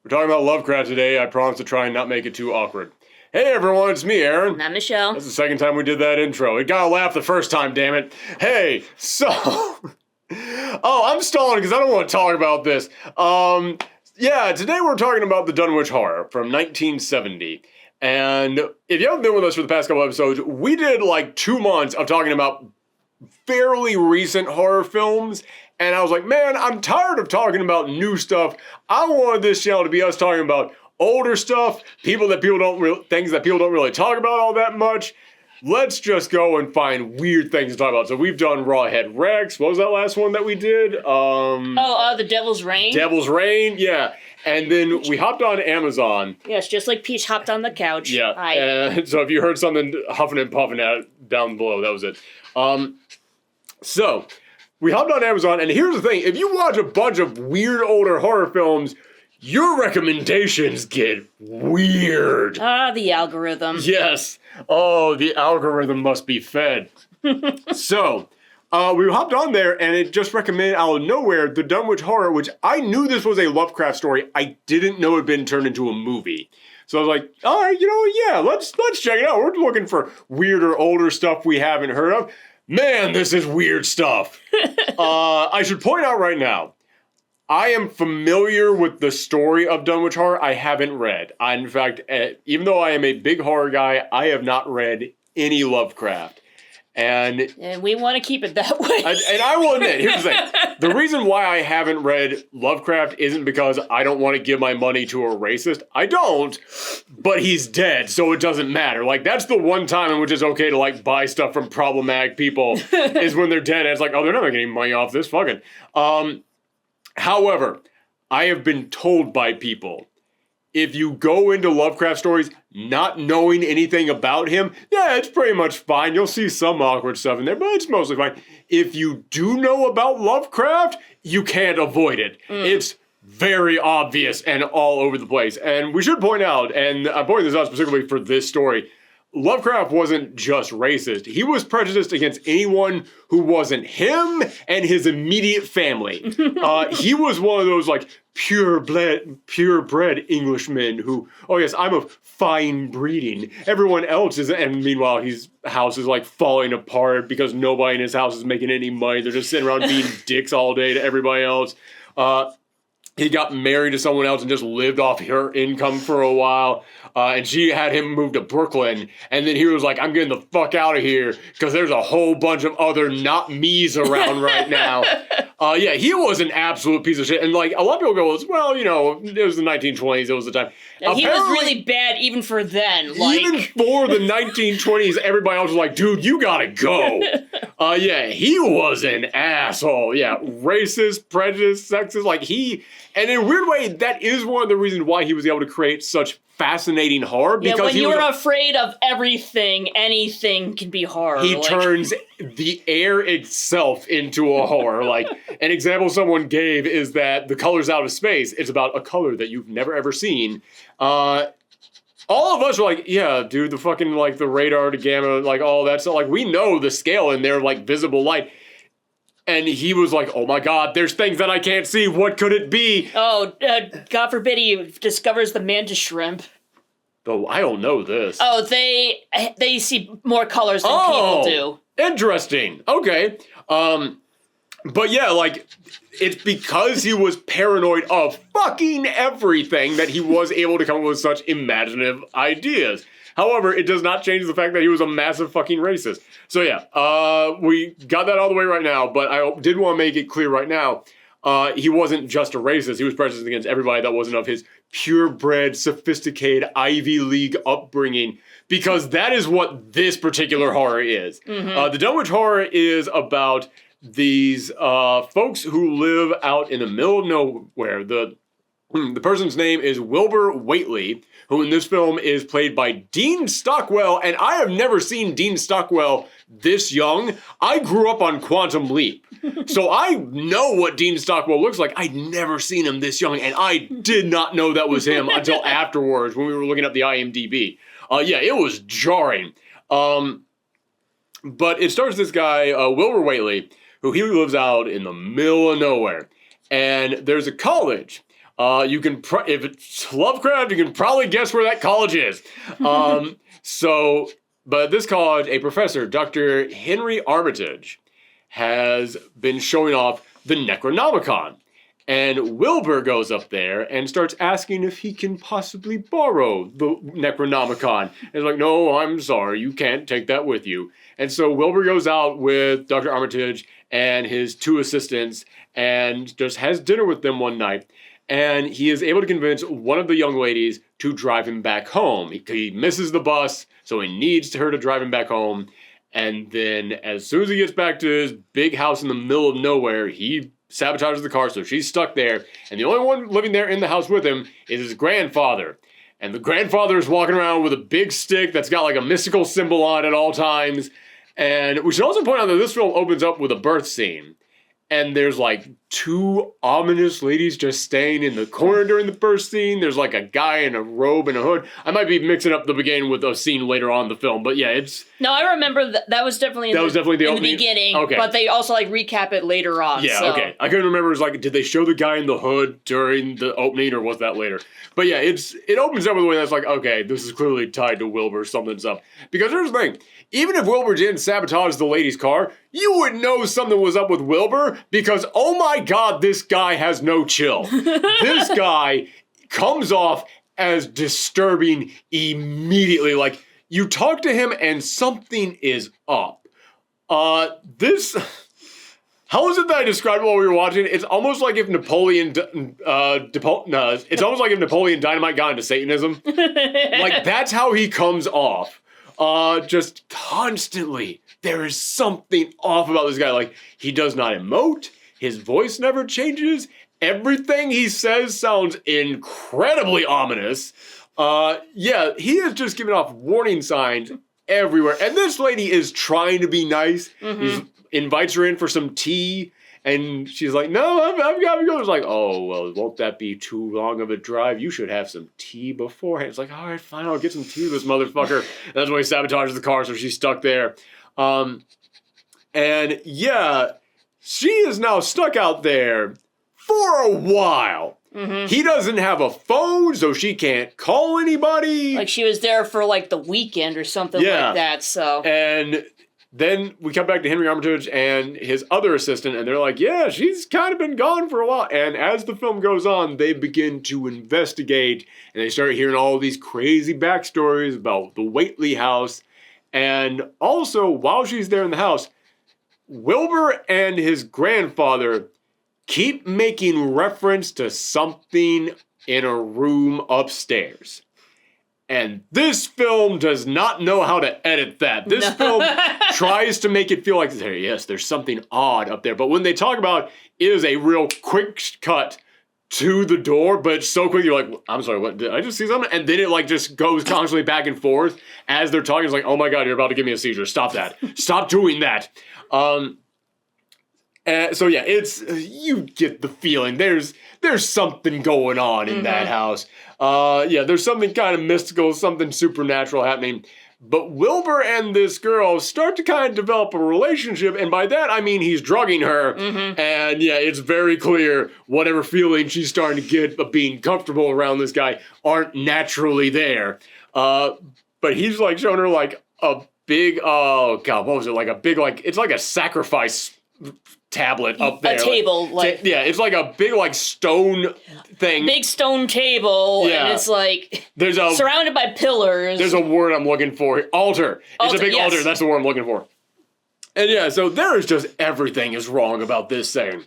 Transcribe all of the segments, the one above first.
We're talking about Lovecraft today. I promise to try and not make it too awkward. Hey everyone, it's me, Aaron. I'm Michelle. That's the second time we did that intro. It got a laugh the first time, damn it. Hey, so... oh, I'm stalling because I don't want to talk about this. Yeah, today we're talking about the Dunwich Horror from 1970. And if you haven't been with us for the past couple episodes, we did like 2 months of talking about fairly recent horror films. And I was like, man, I'm tired of talking about new stuff. I wanted this channel to be us talking about older stuff, things that people don't really talk about all that much. Let's just go and find weird things to talk about. So we've done Rawhead Rex. What was that last one that we did? The Devil's Reign. Devil's Reign, yeah. And then we hopped on Amazon. Yes, just like Peach hopped on the couch. Yeah. And so if you heard something huffing and puffing out down below, that was it. So we hopped on Amazon, and here's the thing. If you watch a bunch of weird older horror films, your recommendations get weird. The algorithm. Yes. Oh, the algorithm must be fed. So, we hopped on there, and it just recommended out of nowhere the Dunwich Horror, which I knew this was a Lovecraft story. I didn't know it had been turned into a movie. So I was like, all right, yeah, let's check it out. We're looking for weirder, older stuff we haven't heard of. Man, this is weird stuff. I should point out right now, I am familiar with the story of Dunwich Horror. I haven't read. In fact, even though I am a big horror guy, I have not read any Lovecraft. And we want to keep it that way. And I will admit, here's the thing. The reason why I haven't read Lovecraft isn't because I don't want to give my money to a racist. I don't, but he's dead, so it doesn't matter. Like, that's the one time in which it's okay to, like, buy stuff from problematic people is when they're dead. And it's like, oh, they're not making any money off this, fucking. However, I have been told by people, if you go into Lovecraft stories not knowing anything about him, yeah, it's pretty much fine. You'll see some awkward stuff in there, but it's mostly fine. If you do know about Lovecraft, you can't avoid it. It's very obvious and all over the place. And we should point out, and I'm pointing this out specifically for this story, Lovecraft wasn't just racist. He was prejudiced against anyone who wasn't him and his immediate family. He was one of those, like, purebred Englishmen who, oh yes, I'm of fine breeding. Everyone else isn't, and meanwhile his house is, like, falling apart because nobody in his house is making any money. They're just sitting around being dicks all day to everybody else. He got married to someone else and just lived off her income for a while. And she had him move to Brooklyn. And then he was like, I'm getting the fuck out of here because there's a whole bunch of other not me's around right now. Yeah, he was an absolute piece of shit. And, like, a lot of people go, well, it was the 1920s. It was the time. And he was really bad even for then. Like... Even for the 1920s, everybody else was like, dude, you gotta go. Yeah, he was an asshole. Yeah, racist, prejudiced, sexist. Like, and in a weird way, that is one of the reasons why he was able to create such fascinating horror. Because when you're afraid of everything, anything can be horror. He turns the air itself into a horror. Like, an example someone gave is that The Colors Out of Space is about a color that you've never ever seen. All of us are like, yeah, dude, the fucking, like, the radar to gamma, like, all that stuff. Like, we know the scale in there, like, visible light. And he was like, oh my god, there's things that I can't see. What could it be? Oh, God forbid he discovers the mantis shrimp. Oh, I don't know this. Oh, they see more colors than people do. Interesting. Okay. But yeah, like, it's because he was paranoid of fucking everything that he was able to come up with such imaginative ideas. However, it does not change the fact that he was a massive fucking racist. So yeah, we got that all the way right now, but I did want to make it clear right now, he wasn't just a racist. He was prejudiced against everybody that wasn't of his purebred, sophisticated, Ivy League upbringing, because that is what this particular horror is. The Dunwich Horror is about these folks who live out in the middle of nowhere. The person's name is Wilbur Whately, who in this film is played by Dean Stockwell, and I have never seen Dean Stockwell this young. I grew up on Quantum Leap, so I know what Dean Stockwell looks like. I'd never seen him this young, and I did not know that was him until afterwards when we were looking up the IMDb. Yeah, it was jarring. But it stars this guy, Wilbur Whately, who he lives out in the middle of nowhere. And there's a college If it's Lovecraft, you can probably guess where that college is. But this college, a professor, Dr. Henry Armitage, has been showing off the Necronomicon. And Wilbur goes up there and starts asking if he can possibly borrow the Necronomicon. And he's like, no, I'm sorry, you can't take that with you. And so Wilbur goes out with Dr. Armitage and his 2 assistants and just has dinner with them one night. And he is able to convince one of the young ladies to drive him back home. He misses the bus, so he needs her to drive him back home. And then as soon as he gets back to his big house in the middle of nowhere, he sabotages the car, so she's stuck there. And the only one living there in the house with him is his grandfather. And the grandfather is walking around with a big stick that's got like a mystical symbol on at all times. And we should also point out that this film opens up with a birth scene. And there's like 2 ominous ladies just staying in the corner during the birth scene. There's like a guy in a robe and a hood. I might be mixing up the beginning with a scene later on in the film, but yeah, it's... No, I remember that was definitely in the beginning, okay. But they also like recap it later on. Yeah, so. Okay. I couldn't remember, it was like, did they show the guy in the hood during the opening, or was that later? But yeah, it opens up with a way that's like, okay, this is clearly tied to Wilbur, something's up. Because here's the thing, even if Wilbur didn't sabotage the lady's car, you would know something was up with Wilbur, because oh my god, this guy has no chill. This guy comes off as disturbing immediately. Like, you talk to him and something is up. How is it that I described it while we were watching? It's almost like if Napoleon Dynamite got into Satanism. Like, that's how he comes off. Just constantly, there is something off about this guy. Like, he does not emote. His voice never changes. Everything he says sounds incredibly ominous. Yeah, he is just giving off warning signs everywhere. And this lady is trying to be nice. He invites her in for some tea. And she's like, no, I've got to go. It's like, oh, well, won't that be too long of a drive? You should have some tea beforehand. It's like, all right, fine, I'll get some tea to this motherfucker. And that's why he sabotages the car, so she's stuck there. And yeah, she is now stuck out there for a while. He doesn't have a phone, so she can't call anybody. Like, she was there for, like, the weekend or something like that, so. And then we come back to Henry Armitage and his other assistant, and they're like, yeah, she's kind of been gone for a while. And as the film goes on, they begin to investigate, and they start hearing all these crazy backstories about the Whately house. And also, while she's there in the house, Wilbur and his grandfather keep making reference to something in a room upstairs. And this film does not know how to edit that. This film tries to make it feel like, yes, there's something odd up there. But when they talk about it is a real quick cut to the door, but it's so quick, you're like, I'm sorry, what, did I just see something? And then it like just goes constantly back and forth as they're talking. It's like, oh my god, you're about to give me a seizure. Stop that. Stop doing that. So yeah, you get the feeling there's something going on in that house. Yeah, there's something kind of mystical, something supernatural happening. But Wilbur and this girl start to kind of develop a relationship, and by that I mean he's drugging her. And yeah, it's very clear whatever feeling she's starting to get of being comfortable around this guy aren't naturally there. But he's like showing her like a big, oh god, what was it? Like a big, like, it's like a sacrifice tablet up there. A table. Like yeah, it's like a big, like, stone thing. Big stone table, and it's like surrounded by pillars. There's a word I'm looking for. Altar. It's a big altar. That's the word I'm looking for. And yeah, so there is just everything is wrong about this thing.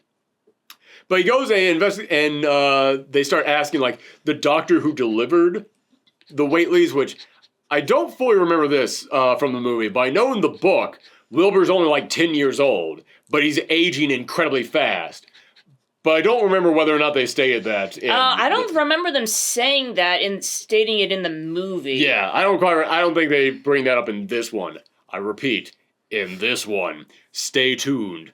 But he goes and investigates, and they start asking, like, the doctor who delivered the Whateleys, which I don't fully remember this from the movie, but I know in the book, Wilbur's only like 10 years old, but he's aging incredibly fast. But I don't remember whether or not they stated that. I don't remember them saying that and stating it in the movie. Yeah, I don't think they bring that up in this one. I repeat, in this one. Stay tuned.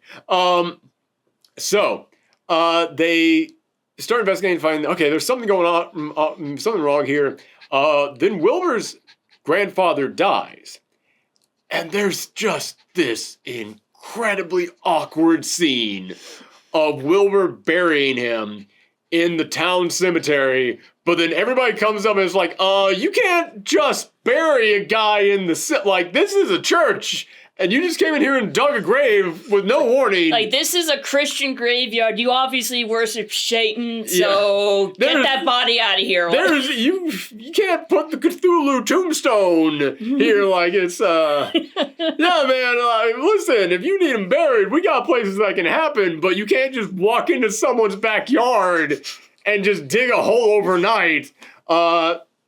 So they start investigating and find, okay, there's something going on, something wrong here. Then Wilbur's grandfather dies. And there's just this incredibly awkward scene of Wilbur burying him in the town cemetery, but then everybody comes up and is like, you can't just bury a guy in the like, this is a church, and you just came in here and dug a grave with no warning. Like, this is a Christian graveyard. You obviously worship Satan, so get that body out of here. You can't put the Cthulhu tombstone here. Like, it's, yeah, man, listen, if you need him buried, we got places that can happen, but you can't just walk into someone's backyard and just dig a hole overnight.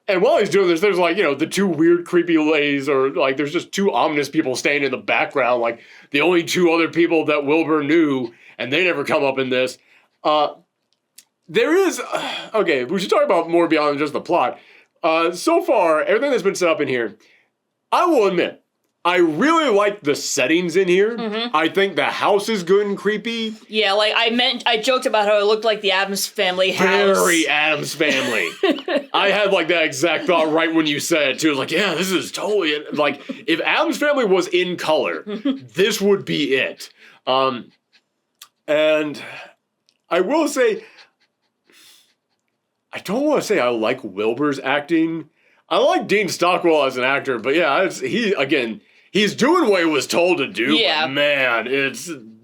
And while he's doing this, there's like, the two weird, creepy ladies, or like there's just two ominous people staying in the background, like the only two other people that Wilbur knew, and they never come up in this. There is, okay, we should talk about more beyond just the plot. So far, everything that's been set up in here, I will admit, I really like the settings in here. Mm-hmm. I think the house is good and creepy. Yeah, like I joked about how it looked like the Addams Family house. Very Addams Family. I had like that exact thought right when you said it too. I was like, yeah, this is totally like if Addams Family was in color, this would be it. And I will say, I don't want to say I like Wilbur's acting. I like Dean Stockwell as an actor, but yeah, he's doing what he was told to do. Yeah. But man,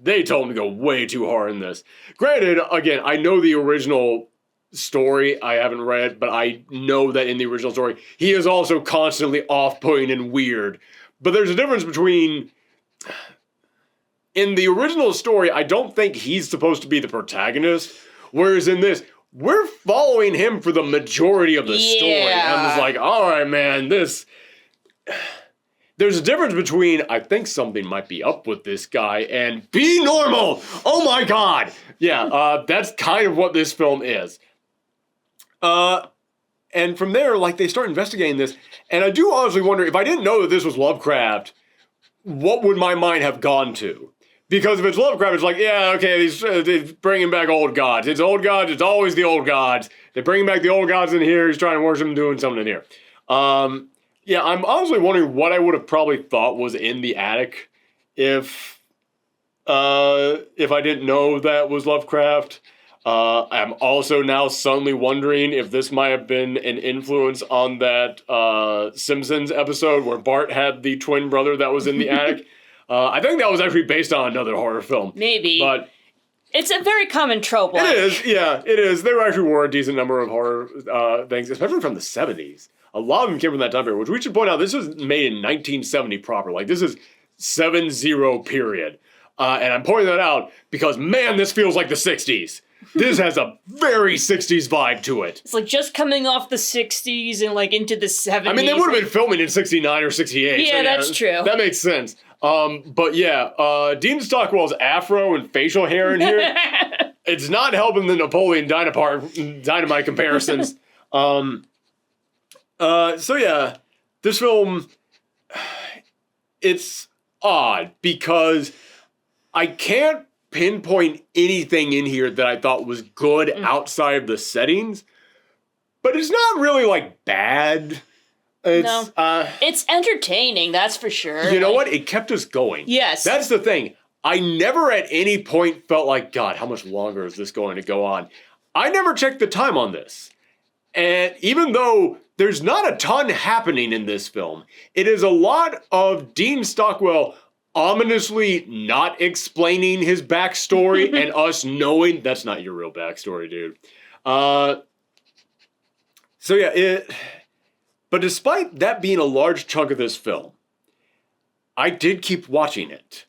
they told him to go way too hard in this. Granted, again, I know the original story. I haven't read, but I know that in the original story, he is also constantly off-putting and weird. But there's a difference between... In the original story, I don't think he's supposed to be the protagonist, whereas in this, we're following him for the majority of the story. I'm just like, all right, man, this... There's a difference between, I think something might be up with this guy, and be normal! Oh my god! Yeah, that's kind of what this film is. And from there, like, they start investigating this, and I do honestly wonder, if I didn't know that this was Lovecraft, what would my mind have gone to? Because if it's Lovecraft, it's like, yeah, okay, they're bringing back old gods. It's old gods, it's always the old gods. They're bringing back the old gods in here, he's trying to worship them, doing something in here. Yeah, I'm honestly wondering what I would have probably thought was in the attic if I didn't know that was Lovecraft. I'm also now suddenly wondering if this might have been an influence on that Simpsons episode where Bart had the twin brother that was in the attic. I think that was actually based on another horror film. Maybe. But it's a very common trope. It is, yeah, it is. There actually were a decent number of horror things, especially from the 70s. A lot of them came from that time period, which we should point out, this was made in 1970 proper. Like, this is 70 period. And I'm pointing that out because, man, this feels like the 60s. This has a very 60s vibe to it. It's like just coming off the 60s and like into the 70s. I mean, they would have been filming in 69 or 68. Yeah, so, that's true. That makes sense. But yeah, Dean Stockwell's afro and facial hair in here, it's not helping the Napoleon Dynamite comparisons. So yeah, this film, it's odd because I can't pinpoint anything in here that I thought was good outside of the settings, but it's not really like bad. It's entertaining, that's for sure. You know what? It kept us going. Yes. That's the thing. I never at any point felt like, God, how much longer is this going to go on? I never checked the time on this. And even though there's not a ton happening in this film, it is a lot of Dean Stockwell ominously not explaining his backstory and us knowing that's not your real backstory, dude. So yeah, but despite that being a large chunk of this film, I did keep watching it.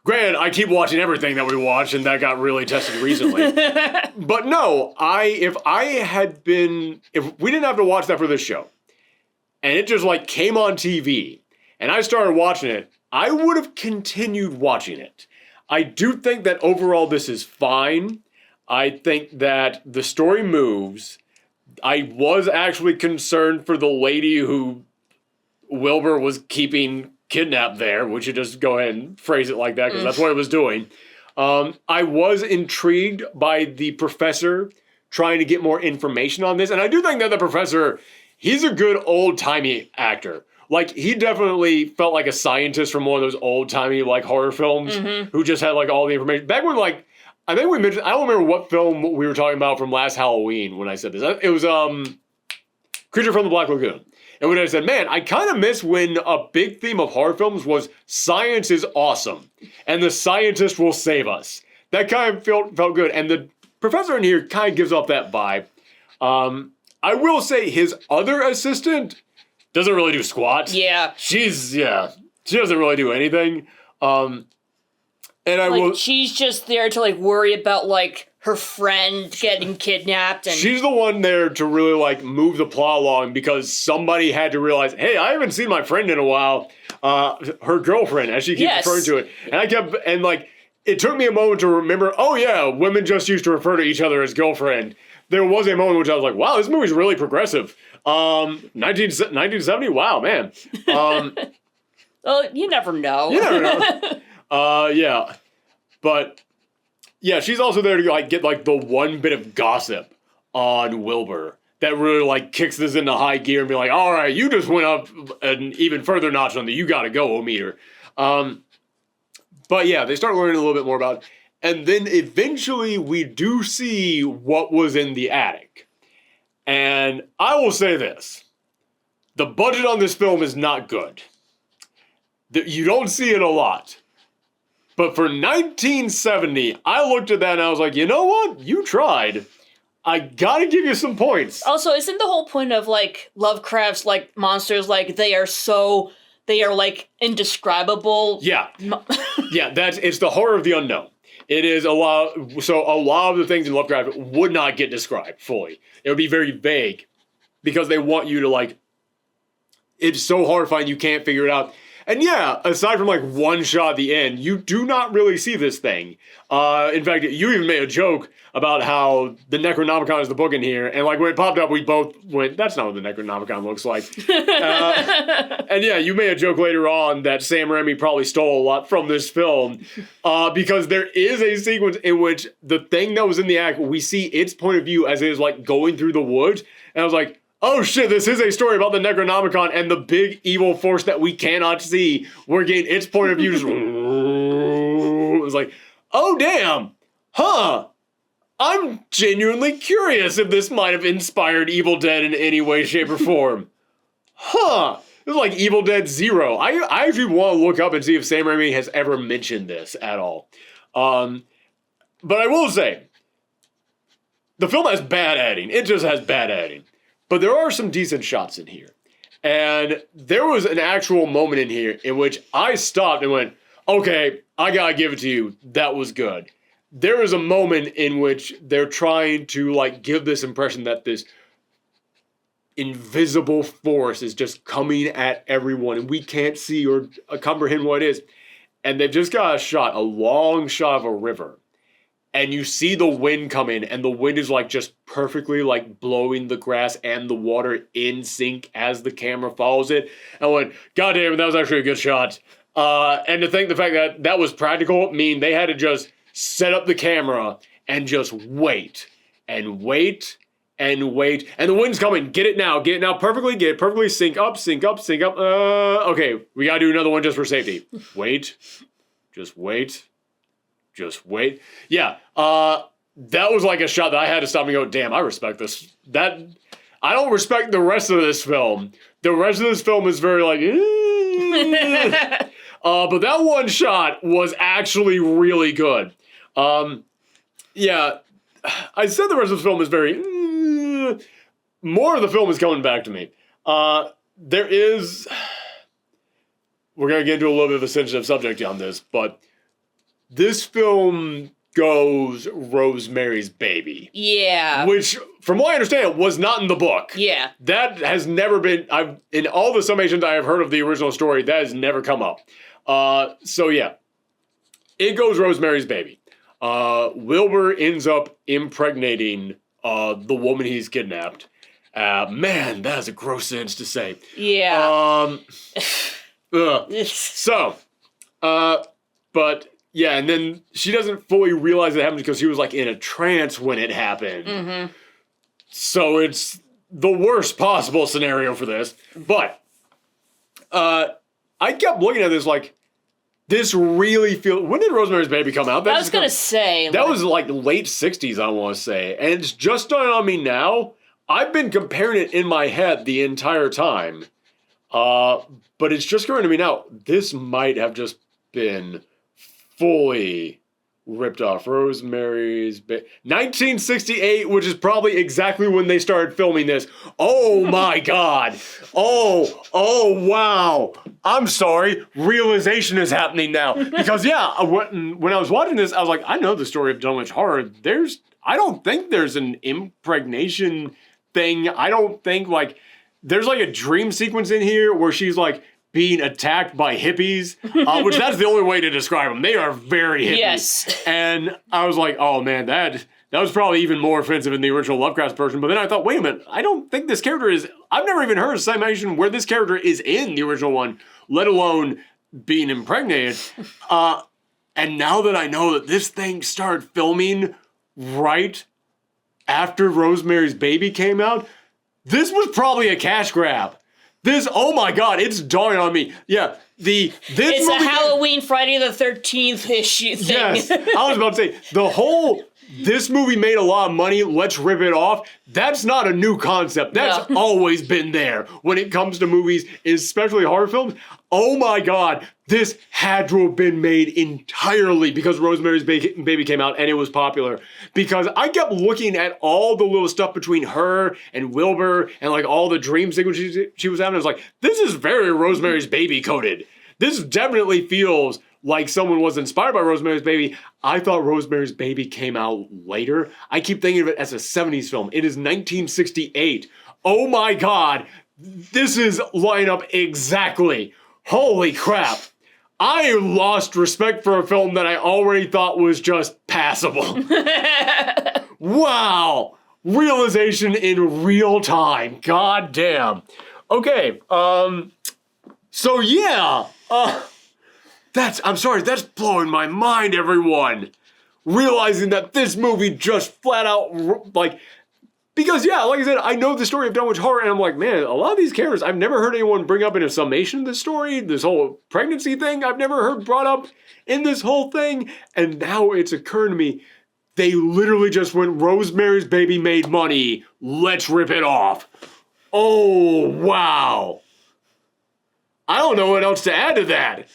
Granted, I keep watching everything that we watch, and that got really tested recently. But no, if we didn't have to watch that for this show, and it just like came on TV, and I started watching it, I would have continued watching it. I do think that overall this is fine. I think that the story moves. I was actually concerned for the lady who Wilbur was keeping kidnapped there. We should just go ahead and phrase it like that because that's what it was doing. I was intrigued by the professor trying to get more information on this. And I do think that the professor, he's a good old-timey actor. Like, he definitely felt like a scientist from one of those old-timey, like, horror films who just had, like, all the information. Back when, like, I think we mentioned, I don't remember what film we were talking about from last Halloween when I said this. It was Creature from the Black Lagoon. And when I said, man, I kind of miss when a big theme of horror films was science is awesome and the scientist will save us. That kind of felt good. And the professor in here kind of gives off that vibe. I will say his other assistant doesn't really do squat. Yeah. She doesn't really do anything. And she's just there to like worry about like her friend getting kidnapped, and she's the one there to really like move the plot along because somebody had to realize, hey, I haven't seen my friend in a while. Her girlfriend, as she keeps referring to it. And it took me a moment to remember, oh yeah, women just used to refer to each other as girlfriend. There was a moment in which I was like, wow, this movie's really progressive. 1970, wow, man. Well, you never know. You never know. Yeah. But yeah, she's also there to like get like the one bit of gossip on Wilbur that really like kicks this into high gear and be like, all right, you just went up an even further notch on the you gotta go meter. But yeah, they start learning a little bit more about it. And then eventually we do see what was in the attic. And I will say this. The budget on this film is not good. You don't see it a lot. But for 1970, I looked at that and I was like, you know what? You tried. I gotta give you some points. Also, isn't the whole point of like Lovecraft's like monsters like they are like indescribable? Yeah. Yeah, it's the horror of the unknown. It is a lot of the things in Lovecraft would not get described fully. It would be very vague because they want you to like, it's so horrifying you can't figure it out. And yeah, aside from like one shot at the end, you do not really see this thing. In fact, you even made a joke about how the Necronomicon is the book in here. And like when it popped up, we both went, that's not what the Necronomicon looks like. And yeah, you made a joke later on that Sam Raimi probably stole a lot from this film. Because there is a sequence in which the thing that was in the act, we see its point of view as it is like going through the woods. And I was like, oh shit, this is a story about the Necronomicon and the big evil force that we cannot see. We're getting its point of view. Just, it was like, oh damn, huh. I'm genuinely curious if this might have inspired Evil Dead in any way, shape, or form. Huh. It was like Evil Dead 0. I actually want to look up and see if Sam Raimi has ever mentioned this at all. But I will say, the film has bad editing. It just has bad editing. But there are some decent shots in here. And there was an actual moment in here in which I stopped and went, okay, I gotta give it to you. That was good. There is a moment in which they're trying to like give this impression that this invisible force is just coming at everyone and we can't see or comprehend what it is. And they've just got a long shot of a river. And you see the wind come in, and the wind is like just perfectly like blowing the grass and the water in sync as the camera follows it. And I went, God damn, that was actually a good shot. And to think the fact that that was practical, mean they had to just set up the camera and just wait and wait and wait. And the wind's coming. Get it now, perfectly, get it perfectly, sync up. Okay, we gotta do another one just for safety. Wait, just wait. Just wait. Yeah, that was like a shot that I had to stop and go, damn, I respect this. I don't respect the rest of this film. The rest of this film is very like, but that one shot was actually really good. Yeah, I said the rest of the film is very, more of the film is coming back to me. We're going to get into a little bit of a sensitive subject on this, but this film goes Rosemary's Baby. Yeah. Which, from what I understand, was not in the book. Yeah. That has never been, in all the summations I have heard of the original story, that has never come up. So yeah, it goes Rosemary's Baby. Wilbur ends up impregnating the woman he's kidnapped. Man, that is a gross sentence to say. Yeah. But yeah, and then she doesn't fully realize it happened because she was like in a trance when it happened. Mm-hmm. So it's the worst possible scenario for this. But I kept looking at this like, this really feels... When did Rosemary's Baby come out? I was going to say... That was like late 60s, I want to say. And it's just dawning on me now. I've been comparing it in my head the entire time. But it's just going to me now. This might have just been fully ripped off. Rosemary's Baby. 1968, which is probably exactly when they started filming this. Oh my God. Oh, wow. I'm sorry. Realization is happening now. Because, yeah, when I was watching this, I was like, I know the story of Dunwich Horror. I don't think there's an impregnation thing. I don't think, like, there's like a dream sequence in here where she's like being attacked by hippies, which that's the only way to describe them. They are very hippie. Yes. And I was like, oh man, that was probably even more offensive in the original Lovecraft version. But then I thought, wait a minute, I don't think this character is, I've never even heard a citation where this character is in the original one, let alone being impregnated. And now that I know that this thing started filming right after Rosemary's Baby came out, this was probably a cash grab. This, oh my God, it's dawning on me. Yeah, it's a Halloween Friday the 13th issue thing. Yes, I was about to say, this movie made a lot of money, let's rip it off. That's not a new concept. That's always been there when it comes to movies, especially horror films. Oh my God, this had to have been made entirely because Rosemary's Baby came out and it was popular. Because I kept looking at all the little stuff between her and Wilbur and like all the dream sequences she was having. I was like, this is very Rosemary's Baby coded. This definitely feels like someone was inspired by Rosemary's Baby. I thought Rosemary's Baby came out later. I keep thinking of it as a 70s film. It is 1968. Oh my God, this is line up exactly. Holy crap. I lost respect for a film that I already thought was just passable. Wow. Realization in real time. God damn. Okay. So yeah. I'm sorry, that's blowing my mind, everyone. Realizing that this movie just flat out, like, because yeah, like I said, I know the story of Dunwich Horror, and I'm like, man, a lot of these characters, I've never heard anyone bring up in a summation of this story, this whole pregnancy thing, I've never heard brought up in this whole thing, and now it's occurring to me, they literally just went, Rosemary's Baby made money, let's rip it off. Oh, wow. I don't know what else to add to that.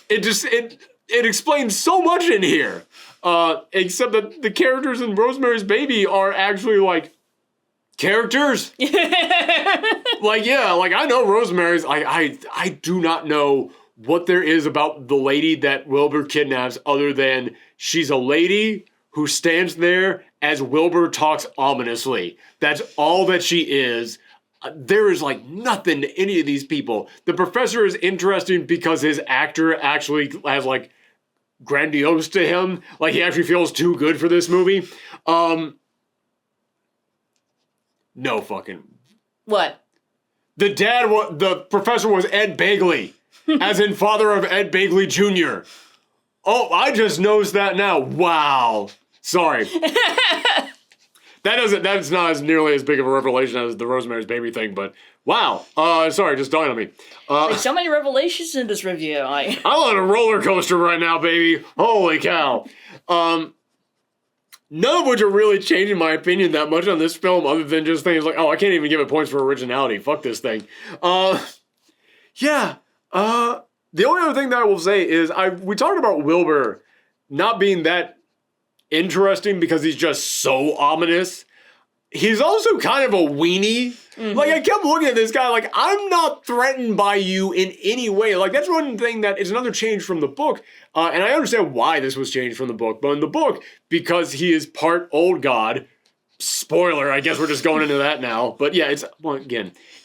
It explains so much in here, except that the characters in Rosemary's Baby are actually, like, characters. Like, yeah, like, I know Rosemary's, I do not know what there is about the lady that Wilbur kidnaps other than she's a lady who stands there as Wilbur talks ominously. That's all that she is. There is like nothing to any of these people. The professor is interesting because his actor actually has like grandiose to him. Like he actually feels too good for this movie. No fucking. What? The professor was Ed Begley, as in father of Ed Begley Jr. Oh, I just noticed that now. Wow. Sorry. That's not as nearly as big of a revelation as the Rosemary's Baby thing, but wow. Sorry, just dawned on me. There's so many revelations in this review. I'm on a roller coaster right now, baby. Holy cow. None of which are really changing my opinion that much on this film, other than just things like, oh, I can't even give it points for originality. Fuck this thing. Yeah. The only other thing that I will say is we talked about Wilbur not being that interesting because he's just so ominous. He's also kind of a weenie. Mm-hmm. Like, I kept looking at this guy like, I'm not threatened by you in any way. Like, that's one thing that is another change from the book. And I understand why this was changed from the book. But in the book, because he is part old god, spoiler, I guess we're just going into that now. But yeah,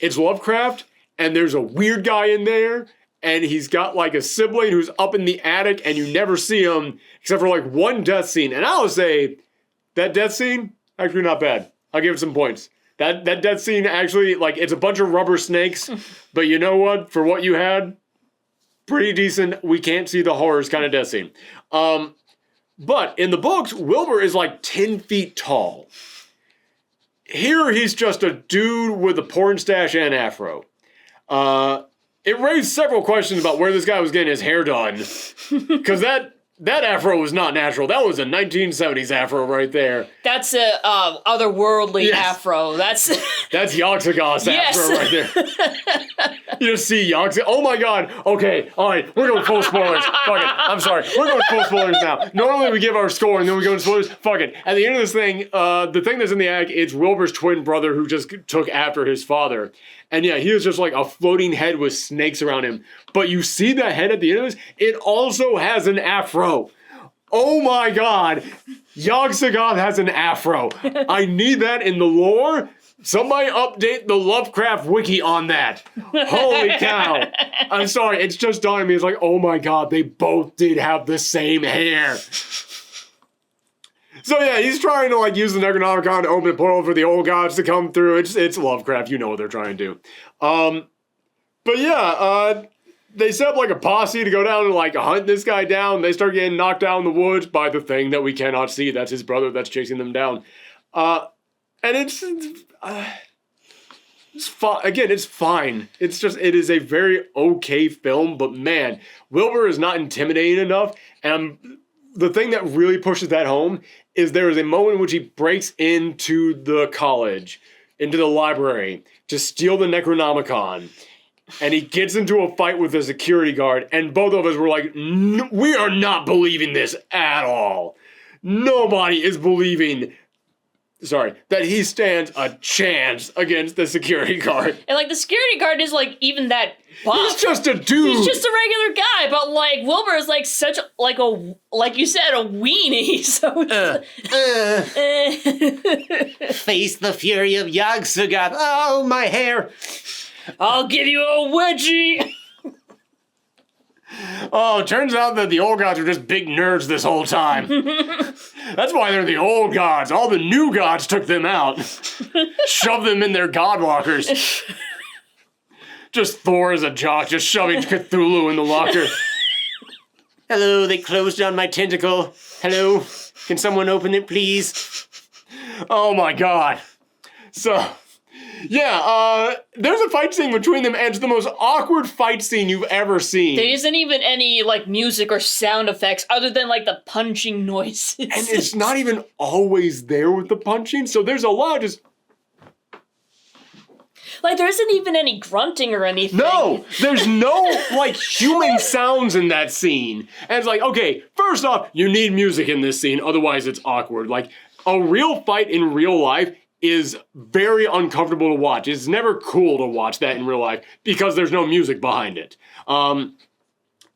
it's Lovecraft, and there's a weird guy in there, and he's got like a sibling who's up in the attic, and you never see him except for like one death scene. And I would say that death scene, actually not bad. I'll give it some points. That death scene actually, like, it's a bunch of rubber snakes, but you know what? For what you had, pretty decent, we can't see the horrors kind of death scene. But in the books, Wilbur is like 10 feet tall. Here, he's just a dude with a porn stash and afro. it raised several questions about where this guy was getting his hair done. Because that afro was not natural. That was a 1970s afro right there. That's a otherworldly afro. That's Yoxagos afro right there. You just see Yoxagos. Oh my god. Okay, alright, we're going full spoilers. Fuck it. I'm sorry. We're going full spoilers now. Normally we give our score and then we go into spoilers. Fuck it. At the end of this thing, the thing that's in the egg, it's Wilbur's twin brother who just took after his father. And yeah, he was just like a floating head with snakes around him. But you see that head at the end of this? It also has an afro. Oh my god. Yog-Sothoth has an afro. I need that in the lore. Somebody update the Lovecraft wiki on that. Holy cow. I'm sorry, it's just dawned on me. It's like, oh my god, they both did have the same hair. So yeah, he's trying to like use the Necronomicon to open a portal for the old gods to come through. It's Lovecraft, you know what they're trying to do. But yeah, they set up like a posse to go down and like hunt this guy down. They start getting knocked down in the woods by the thing that we cannot see. That's his brother that's chasing them down. And it's fine. Again, it's fine. It's just, it is a very okay film, but man, Wilbur is not intimidating enough. And the thing that really pushes that home is there is a moment in which he breaks into the college, into the library, to steal the Necronomicon. And he gets into a fight with a security guard, and both of us were like, we are not believing this at all. Nobody is believing, that he stands a chance against the security guard. And like the security guard is like even that buff. He's just a dude. He's just a regular guy, but like Wilbur is like such like you said, a weenie. So face the fury of Yog-Sothoth. Oh, my hair. I'll give you a wedgie. Oh, it turns out that the old gods are just big nerds this whole time. That's why they're the old gods. All the new gods took them out. Shoved them in their god lockers. Just Thor as a jock, just shoving Cthulhu in the locker. Hello, they closed on my tentacle. Hello, can someone open it, please? Oh my god. So, yeah, there's a fight scene between them, and it's the most awkward fight scene you've ever seen. There isn't even any, like, music or sound effects other than, like, the punching noises. And it's not even always there with the punching, so there's a lot of just... Like, there isn't even any grunting or anything. No! There's no, like, human sounds in that scene. And it's like, okay, first off, you need music in this scene, otherwise it's awkward. Like, a real fight in real life is very uncomfortable to watch. It's never cool to watch that in real life because there's no music behind it.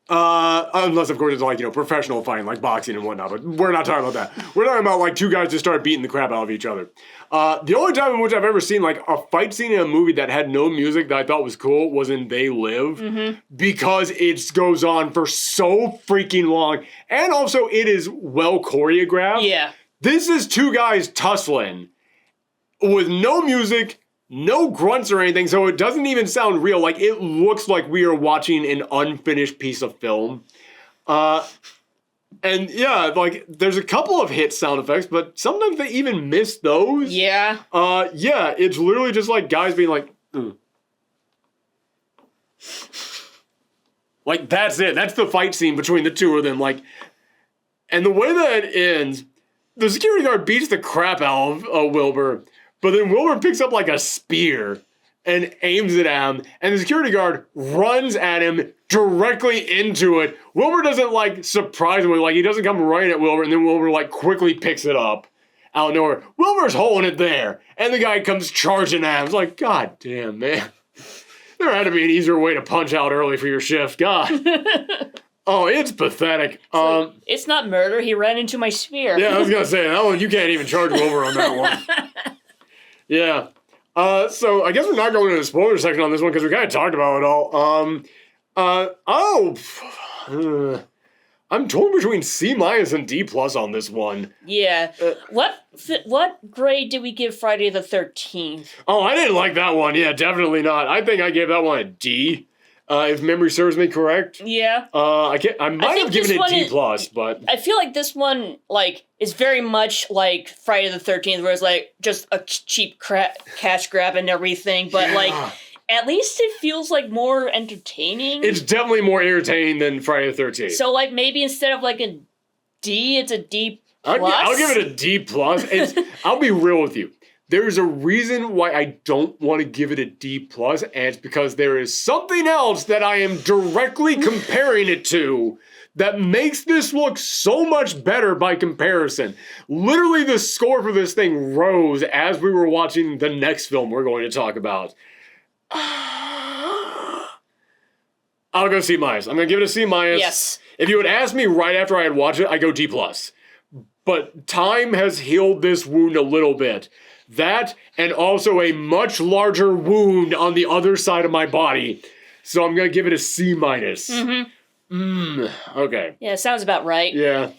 Unless, of course, it's like, professional fighting, like boxing and whatnot, but we're not talking about that. We're talking about, like, two guys just start beating the crap out of each other. The only time in which I've ever seen, like, a fight scene in a movie that had no music that I thought was cool was in They Live, because it goes on for so freaking long, and also it is well choreographed. Yeah. This is two guys tussling with no music, no grunts or anything, so it doesn't even sound real. Like, it looks like we are watching an unfinished piece of film. And yeah, like, there's a couple of hit sound effects, but sometimes they even miss those. Yeah. Yeah, it's literally just like guys being like, ugh. Like, that's it. That's the fight scene between the two of them. Like, and the way that it ends, the security guard beats the crap out of Wilbur, but then Wilbur picks up like a spear and aims it at him, and the security guard runs at him directly into it. Wilbur doesn't like surprise him, like he doesn't come right at Wilbur, and then Wilbur like quickly picks it up out of nowhere. Wilbur's holding it there, and the guy comes charging at him. It's like, god damn, man. There had to be an easier way to punch out early for your shift. God. Oh, it's pathetic. It's not murder. He ran into my spear. Yeah, I was gonna say that one. You can't even charge Wilbur on that one. Yeah. So I guess we're not going into the spoiler section on this one because we kind of talked about it all. I'm torn between C- and D+ on this one. Yeah. What grade did we give Friday the 13th? Oh, I didn't like that one. Yeah, definitely not. I think I gave that one a D. If memory serves me correct. Yeah. I might have given it D+, but I feel like this one, like, is very much like Friday the 13th, where it's like just a cheap cash grab and everything, but like at least it feels like more entertaining. It's definitely more entertaining than Friday the 13th. So like maybe instead of like a D, it's a D plus. I'll give it a D plus. I'll be real with you. There's a reason why I don't want to give it a D plus, and it's because there is something else that I am directly comparing it to that makes this look so much better by comparison. Literally, the score for this thing rose as we were watching the next film we're going to talk about. I'll go C minus. I'm going to give it a C minus. Yes. If you had asked me right after I had watched it, I'd go D plus. But time has healed this wound a little bit. That, and also a much larger wound on the other side of my body. So I'm going to give it a C minus. Okay. Yeah, sounds about right. Yeah.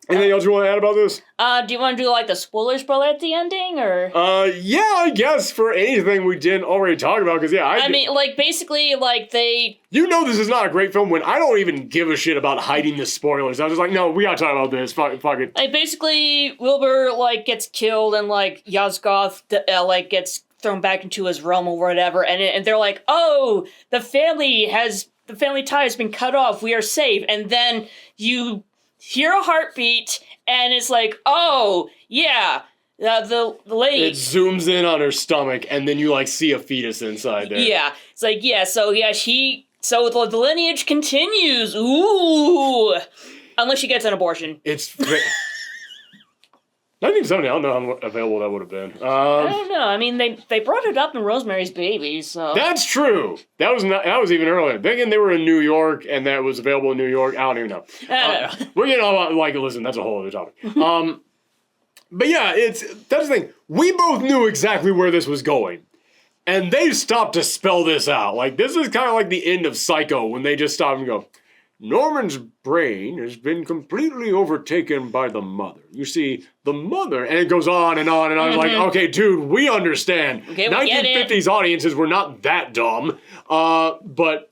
Anything else you want to add about this? Do you want to do like the spoiler at the ending, or? Yeah, I guess for anything we didn't already talk about, because I mean, like, basically, like, they... You know this is not a great film when I don't even give a shit about hiding the spoilers. I was just like, no, we gotta talk about this. Fuck it. Like, basically, Wilbur, like, gets killed, and, like, Yozgoth, like, gets thrown back into his realm or whatever, and they're like, oh, the family tie has been cut off, we are safe, and then you hear a heartbeat, and it's like, oh, yeah, the lady. It zooms in on her stomach, and then you, like, see a fetus inside there. Yeah, it's like, yeah, so, yeah, so the lineage continues, ooh, unless she gets an abortion. It's... 1970, I don't know how available that would have been. I don't know, I mean, they brought it up in Rosemary's Baby, so... That's true! That was even earlier. Thinking they were in New York, and that was available in New York, I don't even know. I don't know. We're getting all about, like, listen, that's a whole other topic. But yeah, that's the thing. We both knew exactly where this was going. And they stopped to spell this out. Like, this is kind of like the end of Psycho, when they just stop and go, Norman's brain has been completely overtaken by the mother. You see, the mother, and it goes on and on, and I was like, okay, dude, we understand. Okay, we get it. 1950s audiences were not that dumb. But,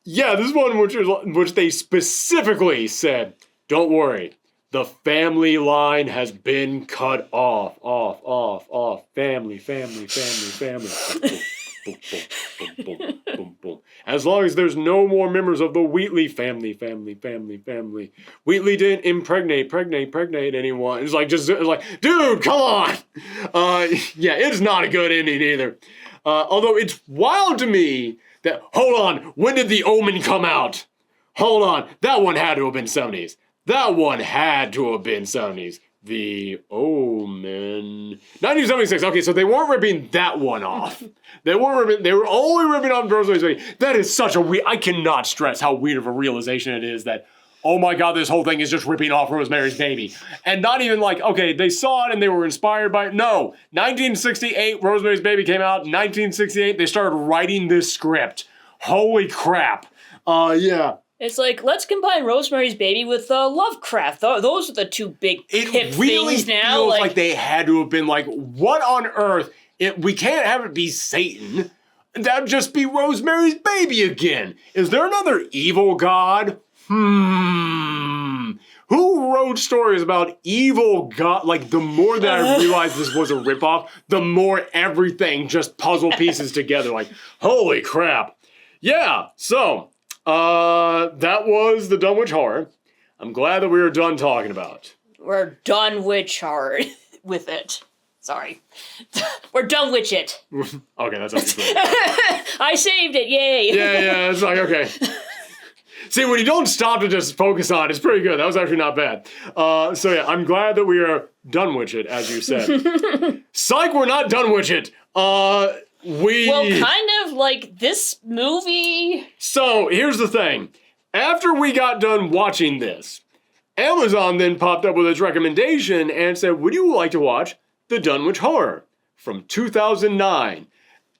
yeah, this is one which they specifically said, don't worry, the family line has been cut off. Family. Boom, boom, boom, boom, boom. As long as there's no more members of the Wheatley family. Wheatley didn't impregnate anyone. It's like, dude, come on. Yeah, it's not a good ending either. Although it's wild to me that, hold on, when did The Omen come out? Hold on, that one had to have been 70s. The Omen. 1976. Okay, so they weren't ripping that one off. They were only ripping off Rosemary's Baby. That is such a weird... I cannot stress how weird of a realization it is that, oh my god, this whole thing is just ripping off Rosemary's Baby. And not even like, okay, they saw it and they were inspired by it. No. 1968, Rosemary's Baby came out. 1968, they started writing this script. Holy crap. Yeah. It's like, let's combine Rosemary's Baby with Lovecraft. Those are the two big hip really things now. Feels like they had to have been like, what on earth? We can't have it be Satan. That'd just be Rosemary's Baby again. Is there another evil god? Who wrote stories about evil god? Like, the more that I realized this was a ripoff, the more everything just puzzle pieces together. Like, holy crap. Yeah, so... that was the Dunwich Horror. I'm glad that we were done talking about it. We're Dunwich Horror with it. Sorry. We're Dunwich it. Okay, that's actually cool. I saved it, yay! Yeah, it's like, okay. See, when you don't stop to just focus on it, it's pretty good. That was actually not bad. So yeah, I'm glad that we are Dunwich it, as you said. Psych, we're not Dunwich it. Well, kind of, like, this movie... So, here's the thing. After we got done watching this, Amazon then popped up with its recommendation and said, would you like to watch The Dunwich Horror from 2009?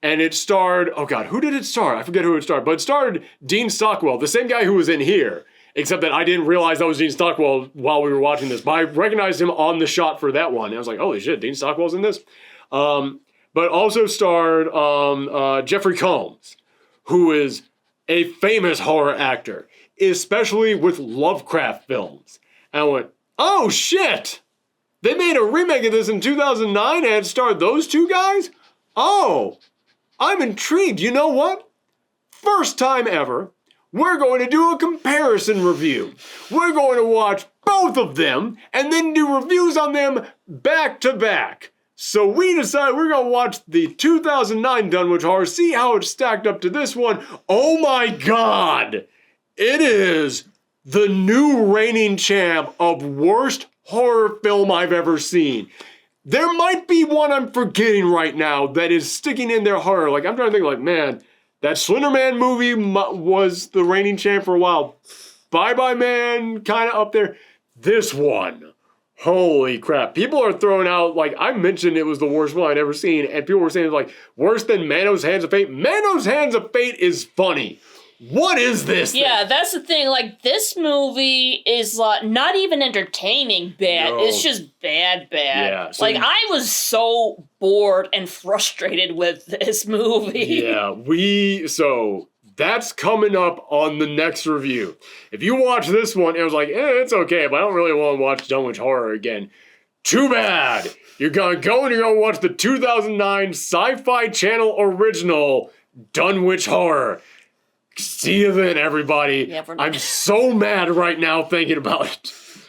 And it starred, oh god, who did it star? I forget who it starred, but it starred Dean Stockwell, the same guy who was in here, except that I didn't realize that was Dean Stockwell while we were watching this, but I recognized him on the shot for that one. And I was like, holy shit, Dean Stockwell's in this? But also starred Jeffrey Combs, who is a famous horror actor, especially with Lovecraft films. And I went, oh shit! They made a remake of this in 2009 and it starred those two guys? Oh, I'm intrigued. You know what? First time ever, we're going to do a comparison review. We're going to watch both of them and then do reviews on them back to back. So we decided we're going to watch the 2009 Dunwich Horror, see how it's stacked up to this one. Oh my God! It is the new reigning champ of worst horror film I've ever seen. There might be one I'm forgetting right now that is sticking in their horror. Like, I'm trying to think, like, man, that Slender Man movie was the reigning champ for a while. Bye Bye Man, kind of up there. This one, holy crap. People are throwing out, like, I mentioned it was the worst one I'd ever seen, and people were saying, like, worse than Manos Hands of Fate. Manos Hands of Fate is funny. What is this thing? Yeah, that's the thing. Like, this movie is not even entertaining bad. No. It's just bad. Yeah, so like, I was so bored and frustrated with this movie. Yeah, so that's coming up on the next review. If you watch this one, it was like, it's okay, but I don't really want to watch Dunwich Horror again. Too bad. You're gonna go and you're gonna watch the 2009 Sci-Fi Channel original Dunwich Horror. See you then, everybody. Yeah, I'm so mad right now thinking about it.